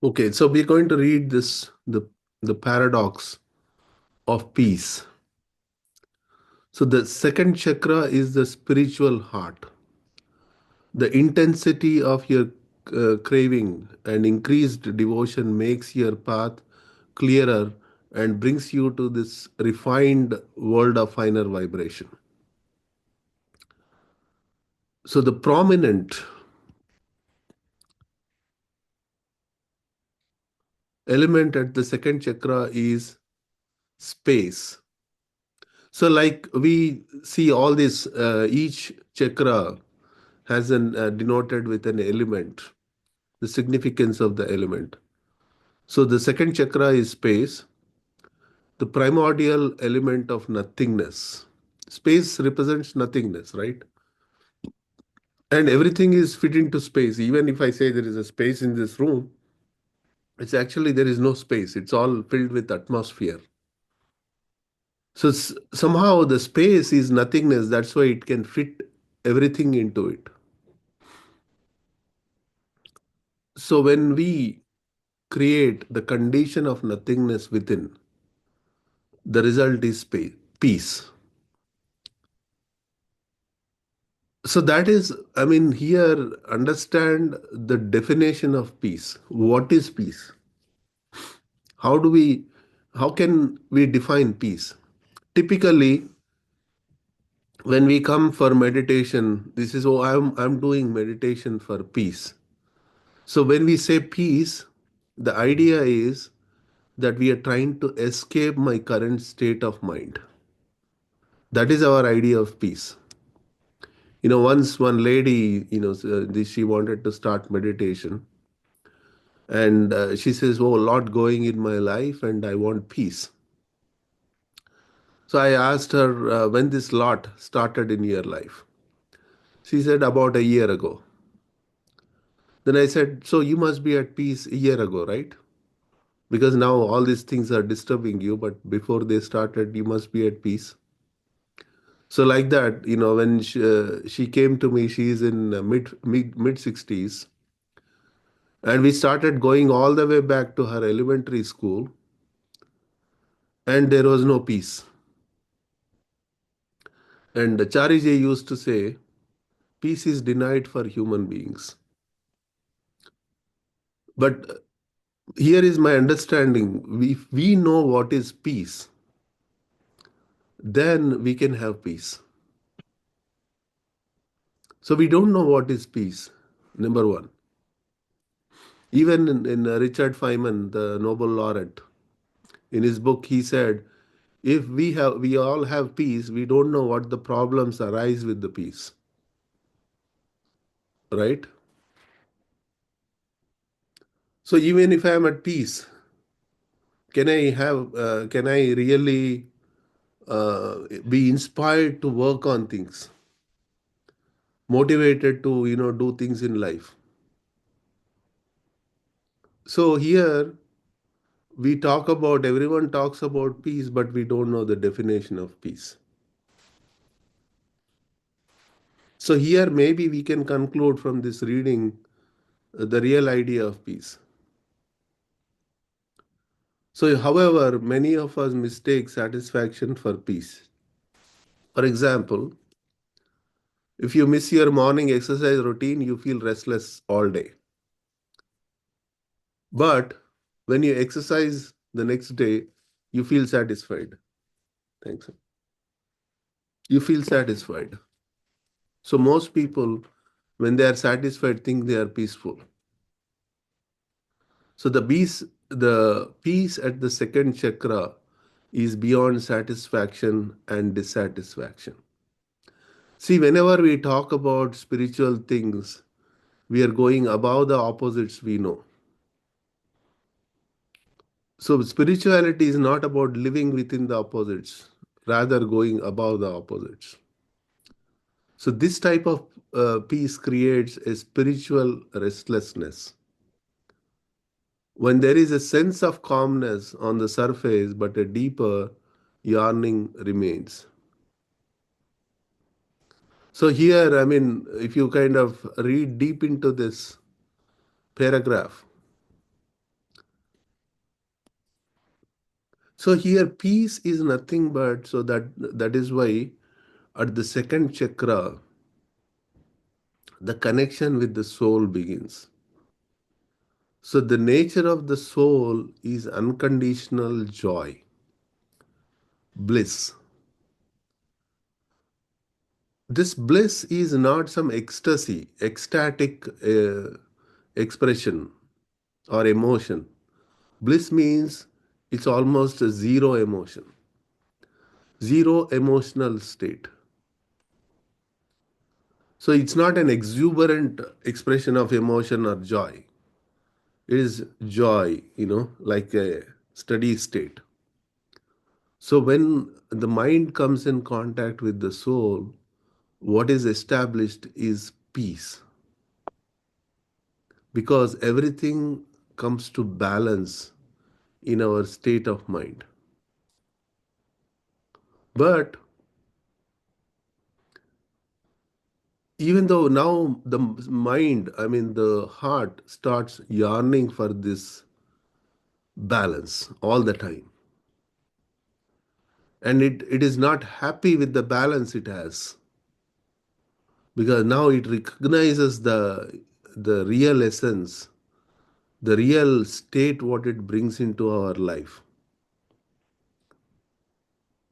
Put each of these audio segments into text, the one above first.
Okay, so we're going to read the paradox of peace. So the second chakra is the spiritual heart. The intensity of your craving and increased devotion makes your path clearer and brings you to this refined world of finer vibration. So the prominent element at the second chakra is space. So, like we see all this, each chakra has an denoted with an element, the significance of the element. So, the second chakra is space, the primordial element of nothingness. Space represents nothingness, right? And everything is fit into space. Even if I say there is a space in this room, it's actually there is no space. It's all filled with atmosphere. So somehow the space is nothingness. That's why it can fit everything into it. So when we create the condition of nothingness within, the result is peace. So that is, I mean, here understand the definition of peace. What is peace? How do we, how can we define peace? Typically, when we come for meditation, this is, oh, I'm doing meditation for peace. So when we say peace, the idea is that we are trying to escape my current state of mind. That is our idea of peace. Once one lady, she wanted to start meditation, and she says, "Oh, a lot going in my life, and I want peace." So I asked her, when this lot started in your life. She said, about a year ago. Then I said, so you must be at peace a year ago, right? Because now all these things are disturbing you, but before they started, you must be at peace. So like that, when she came to me, she's in mid 60s, and we started going all the way back to her elementary school, and there was no peace. And Chariji used to say, peace is denied for human beings. But here is my understanding. If we know what is peace, then we can have peace. So we don't know what is peace, number one. Even in Richard Feynman, the Nobel laureate, in his book, he said, if we all have peace, we don't know what the problems arise with the peace, right? So even if I am at peace, can I really be inspired to work on things, motivated to do things in life? So here everyone talks about peace, but we don't know the definition of peace. So here maybe we can conclude from this reading the real idea of peace. So, however, many of us mistake satisfaction for peace. For example, if you miss your morning exercise routine, you feel restless all day. But when you exercise the next day, you feel satisfied. Thanks. You feel satisfied. So, most people, when they are satisfied, think they are peaceful. So, the peace at the second chakra is beyond satisfaction and dissatisfaction. See, whenever we talk about spiritual things, we are going above the opposites we know. So, spirituality is not about living within the opposites, rather, going above the opposites. So, this type of peace creates a spiritual restlessness. When there is a sense of calmness on the surface, but a deeper yearning remains. So, here, I mean, if you kind of read deep into this paragraph, So here peace is nothing but, so that is why at the second chakra the connection with the soul begins. So the nature of the soul is unconditional joy, bliss. This bliss is not some ecstasy, ecstatic expression or emotion. Bliss means it's almost a zero emotion, zero emotional state. So it's not an exuberant expression of emotion or joy. It is joy, like a steady state. So when the mind comes in contact with the soul, what is established is peace, because everything comes to balance in our state of mind. But even though now the mind, I mean, the heart starts yearning for this balance all the time, and it is not happy with the balance it has, because now it recognizes the real essence, the real state, what it brings into our life.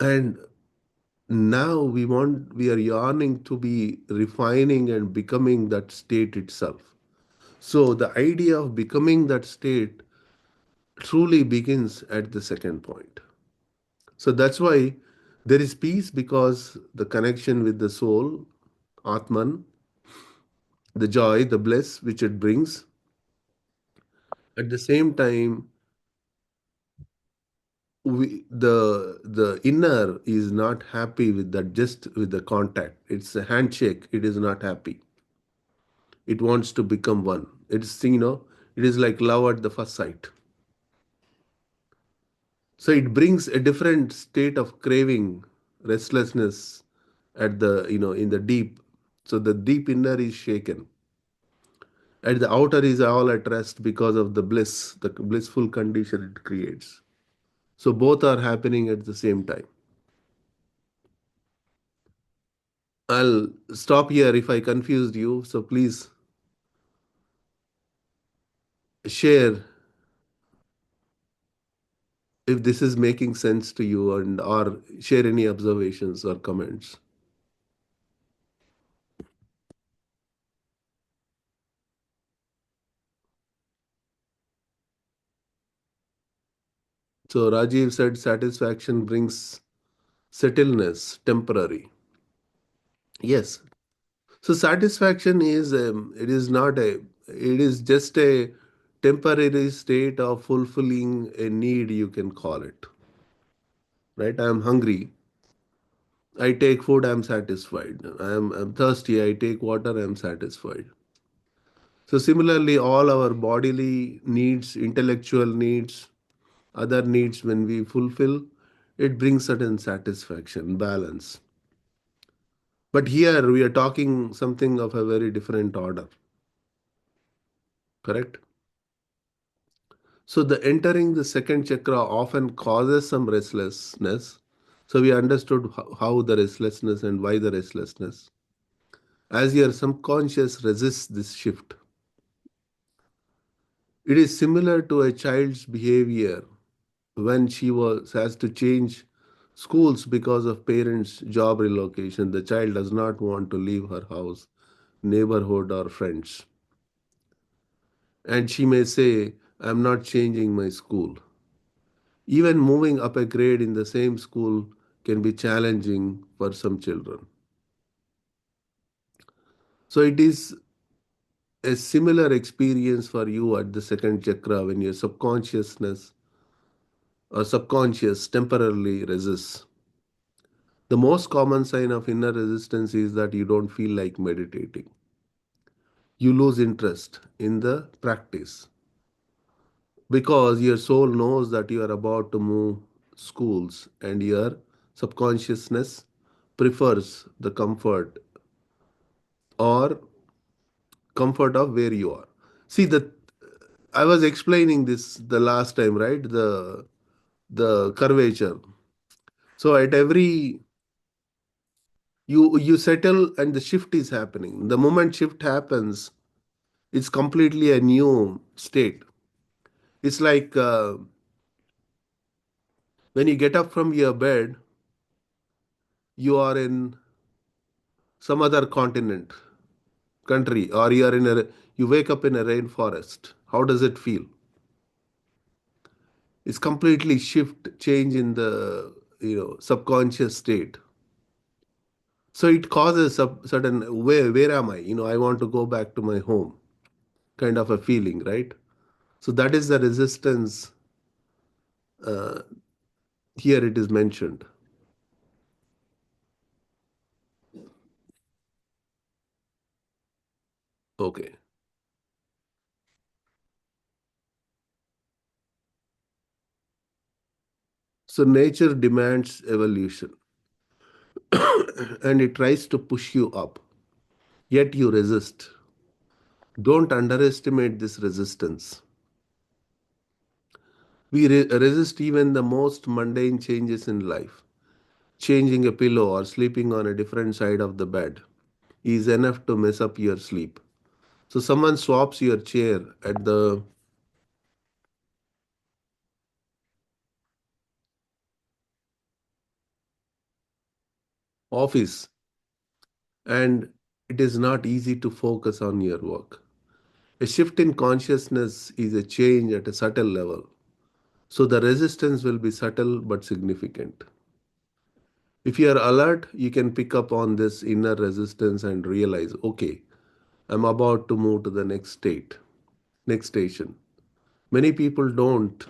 And now we are yearning to be refining and becoming that state itself. So the idea of becoming that state truly begins at the second point. So that's why there is peace, because the connection with the soul, Atman, the joy, the bliss which it brings. At the same time, the inner is not happy with that, just with the contact. It's a handshake. It is not happy. It wants to become one. It is like love at the first sight. So it brings a different state of craving, restlessness at in the deep. So the deep inner is shaken. At the outer is all at rest because of the bliss, the blissful condition it creates. So both are happening at the same time. I'll stop here if I confused you. So please share if this is making sense to you, and or share any observations or comments. So Rajiv said satisfaction brings settledness, temporary. Yes. So satisfaction is it is not a it is just a temporary state of fulfilling a need, you can call it. Right? I am hungry. I take food, I am satisfied. I'm thirsty, I take water, I am satisfied. So similarly, all our bodily needs, intellectual needs, other needs, when we fulfill, it brings certain satisfaction, balance. But here we are talking something of a very different order, correct? So the entering the second chakra often causes some restlessness. So we understood how the restlessness and why the restlessness. As your subconscious resists this shift, it is similar to a child's behavior when she was has to change schools because of parents' job relocation. The child does not want to leave her house, neighborhood, or friends. And she may say, I'm not changing my school. Even moving up a grade in the same school can be challenging for some children. So it is a similar experience for you at the second chakra when your subconsciousness or subconscious temporarily resists. The most common sign of inner resistance is that you don't feel like meditating. You lose interest in the practice because your soul knows that you are about to move schools, and your subconsciousness prefers the or comfort of where you are. See, the I was explaining this the last time, right? The the curvature. So at every you settle and the shift is happening. The moment shift happens, it's completely a new state. It's like when you get up from your bed, you are in some other continent, country, or you wake up in a rainforest. How does it feel? It's completely shift, change in the subconscious state. So it causes a certain where am I? I want to go back to my home, kind of a feeling, right? So that is the resistance. Uh, Here it is mentioned. Okay. So nature demands evolution and it tries to push you up, yet you resist. Don't underestimate this resistance. We resist even the most mundane changes in life. Changing a pillow or sleeping on a different side of the bed is enough to mess up your sleep. So someone swaps your chair at the office, and it is not easy to focus on your work. A shift in consciousness is a change at a subtle level. So the resistance will be subtle but significant. If you are alert, you can pick up on this inner resistance and realize, okay, I'm about to move to the next state, next station. Many people don't,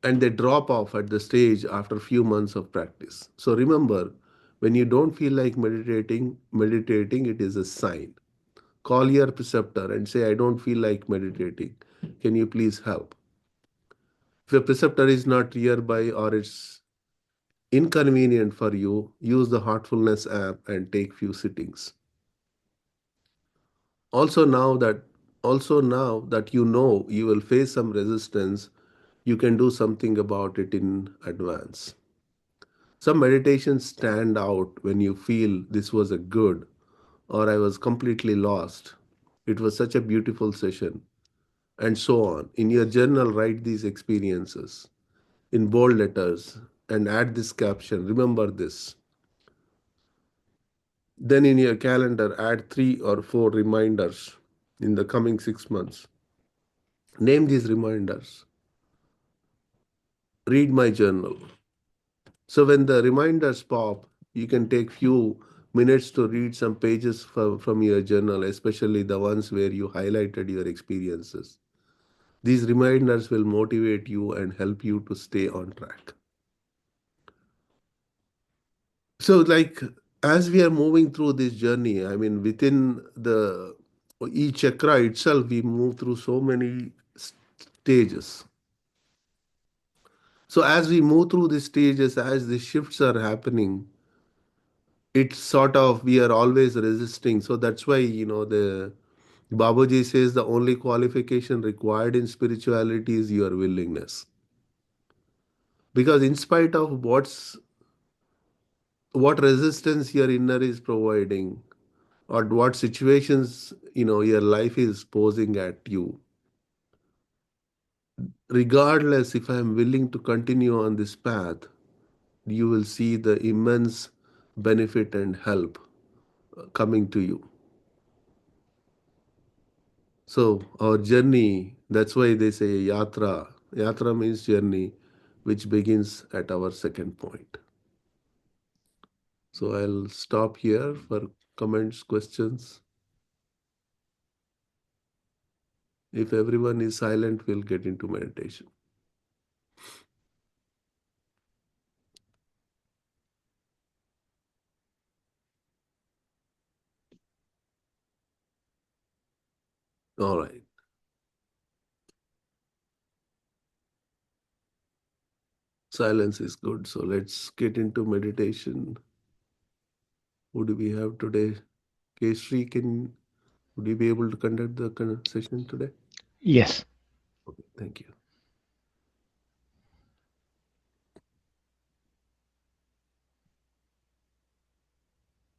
and they drop off at the stage after a few months of practice. So remember, when you don't feel like meditating, it is a sign. Call your preceptor and say, I don't feel like meditating. Can you please help? If your preceptor is not nearby or it's inconvenient for you, use the Heartfulness app and take few sittings. Also now that also now that you know you will face some resistance, you can do something about it in advance. Some meditations stand out when you feel this was a good or I was completely lost. It was such a beautiful session, and so on. In your journal, write these experiences in bold letters and add this caption. Remember this. Then in your calendar, add 3 or 4 reminders in the coming 6 months. Name these reminders. Read my journal. So when the reminders pop, you can take few minutes to read some pages from your journal, especially the ones where you highlighted your experiences. These reminders will motivate you and help you to stay on track. So, like, as we are moving through this journey, I mean, within the each chakra itself, we move through so many stages. So, as we move through these stages, as the shifts are happening, it's sort of we are always resisting. So that's why the Babaji says the only qualification required in spirituality is your willingness. Because in spite of what resistance your inner is providing, or what situations your life is posing at you, regardless, if I am willing to continue on this path, you will see the immense benefit and help coming to you. So our journey, that's why they say yatra. Yatra means journey, which begins at our second point. So I'll stop here for comments, questions. If everyone is silent, we'll get into meditation. All right. Silence is good. So let's get into meditation. Who do we have today? Kesri, would you be able to conduct the session today? Yes. Okay, thank you.